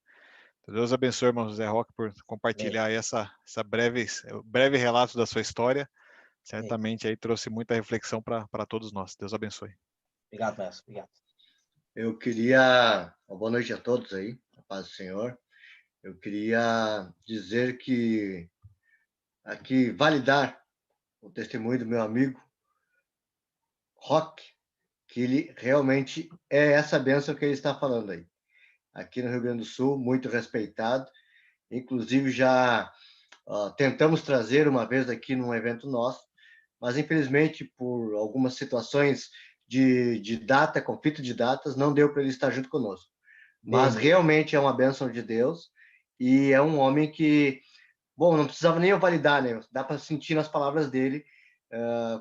Deus abençoe, irmão José Roque, por compartilhar aí essa breve relato da sua história. Certamente aí trouxe muita reflexão para todos nós. Deus abençoe. obrigado, mestre. Obrigado. Eu queria, boa noite a todos aí, a paz do Senhor. Eu queria dizer que aqui validar o testemunho do meu amigo Roque, que ele realmente é essa bênção que ele está falando aí. Aqui no Rio Grande do Sul, muito respeitado. Inclusive, já tentamos trazer uma vez aqui num evento nosso, mas infelizmente, por algumas situações de data, conflito de datas, não deu para ele estar junto conosco. Mas realmente é uma bênção de Deus e é um homem que, bom, não precisava nem eu validar, né? Dá para sentir nas palavras dele,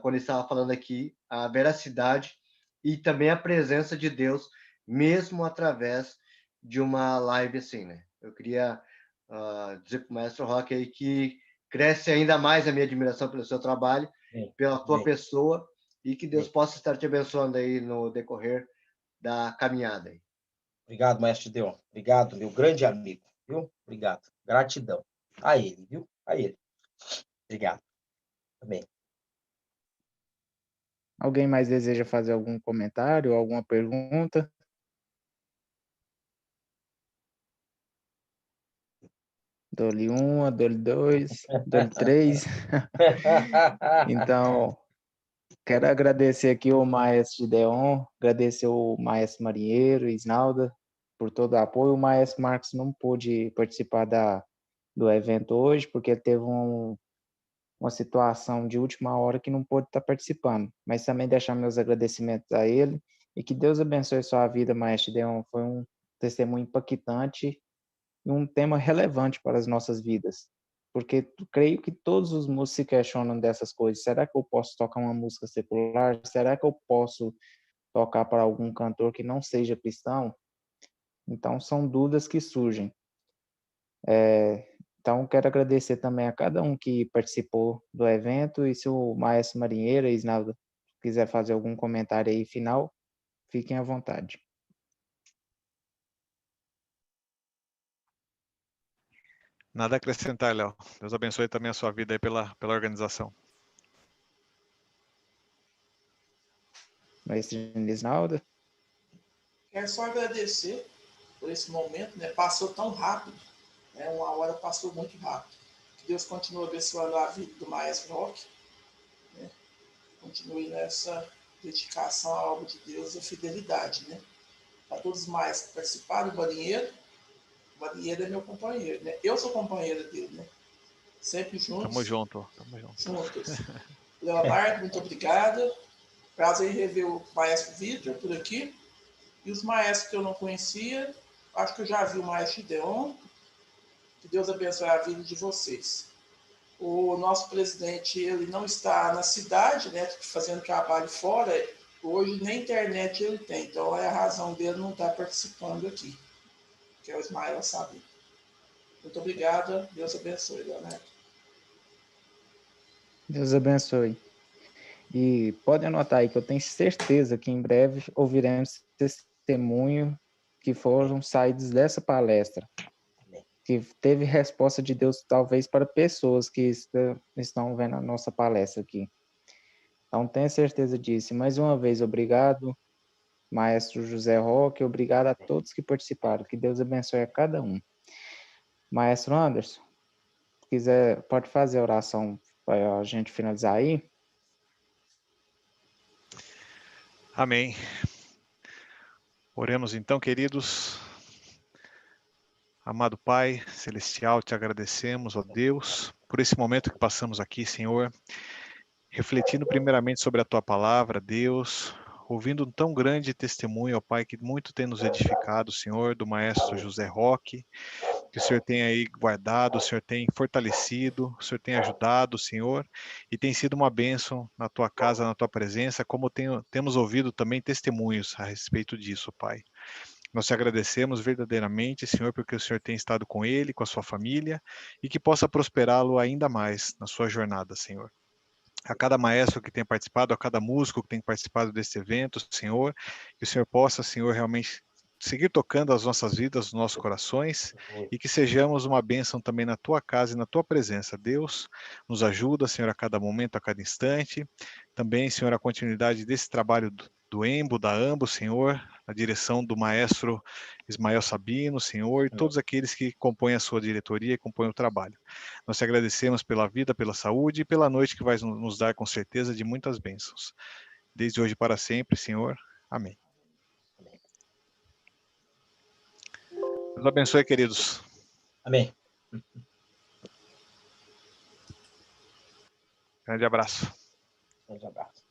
quando ele estava falando aqui, a veracidade e também a presença de Deus, mesmo através de uma live assim, né? Eu queria dizer para o Maestro Roque aí que cresce ainda mais a minha admiração pelo seu trabalho, pela tua pessoa, e que Deus possa estar te abençoando aí no decorrer da caminhada aí. Obrigado, mestre Deon. Obrigado, meu grande amigo, viu? Obrigado. Gratidão a ele, viu? A ele. Obrigado. Amém. Alguém mais deseja fazer algum comentário, alguma pergunta? Dou-lhe uma, dou-lhe dois, dou-lhe três. Então, quero agradecer aqui o maestro Gideon, agradecer o maestro Marinheiro, Isnalda, por todo o apoio. O maestro Marcos não pôde participar do evento hoje, porque teve uma situação de última hora que não pôde estar participando. Mas também deixar meus agradecimentos a ele e que Deus abençoe sua vida, maestro Gideon. Foi um testemunho impactante e um tema relevante para as nossas vidas. Porque creio que todos os músicos se questionam dessas coisas. Será que eu posso tocar uma música secular? Será que eu posso tocar para algum cantor que não seja cristão? Então, são dúvidas que surgem. Então, quero agradecer também a cada um que participou do evento. E se o Maestro Marinheiro, Isnaldo, quiser fazer algum comentário aí final, fiquem à vontade. Nada a acrescentar, Léo. Deus abençoe também a sua vida aí pela organização. Maestro Isnaldo. Quero só agradecer por esse momento, né? Passou tão rápido, né? Uma hora passou muito rápido. Que Deus continue abençoando a vida do Maestro Roque, né? Continue nessa dedicação à obra de Deus e a fidelidade, né? Para todos os maestros que participaram, o Marinheiro é meu companheiro, né? Eu sou companheiro dele, né? Sempre juntos. Tamo junto. Juntos. Leonardo, muito obrigado. Prazer em rever o maestro Vitor por aqui. E os maestros que eu não conhecia, acho que eu já vi o maestro Gideon. Que Deus abençoe a vida de vocês. O nosso presidente, ele não está na cidade, né, fazendo trabalho fora. Hoje nem internet ele tem, então é a razão dele não estar participando aqui, que é o Ismael Sabe. Muito obrigado, Deus abençoe, Leonardo. Deus abençoe. E pode anotar aí que eu tenho certeza que em breve ouviremos testemunho que foram saídos dessa palestra. que teve resposta de Deus, talvez, para pessoas que estão vendo a nossa palestra aqui. Então, tenha certeza disso. E mais uma vez, obrigado, Maestro José Roque, obrigado a todos que participaram. Que Deus abençoe a cada um. Maestro Anderson, se quiser, pode fazer a oração para a gente finalizar aí? Amém. Oremos então, queridos. Amado Pai Celestial, te agradecemos, ó Deus, por esse momento que passamos aqui, Senhor, refletindo primeiramente sobre a Tua palavra, Deus, ouvindo um tão grande testemunho, ó Pai, que muito tem nos edificado, Senhor, do Maestro José Roque, que o Senhor tem aí guardado, o Senhor tem fortalecido, o Senhor tem ajudado, Senhor, e tem sido uma bênção na Tua casa, na Tua presença, como temos ouvido também testemunhos a respeito disso, Pai. Nós te agradecemos verdadeiramente, Senhor, porque o Senhor tem estado com ele, com a sua família, e que possa prosperá-lo ainda mais na sua jornada, Senhor. A cada maestro que tem participado, a cada músico que tem participado deste evento, Senhor, que o Senhor possa, Senhor, realmente seguir tocando as nossas vidas, os nossos corações, e que sejamos uma bênção também na tua casa e na tua presença. Deus, nos ajuda, Senhor, a cada momento, a cada instante. Também, Senhor, a continuidade desse trabalho do EMBO, da AMBO, Senhor, a direção do maestro Ismael Sabino, Senhor, e todos aqueles que compõem a sua diretoria e compõem o trabalho. Nós te agradecemos pela vida, pela saúde e pela noite que vai nos dar, com certeza, de muitas bênçãos. Desde hoje para sempre, Senhor. Amém. Deus abençoe, queridos. Amém. Grande abraço. Grande abraço.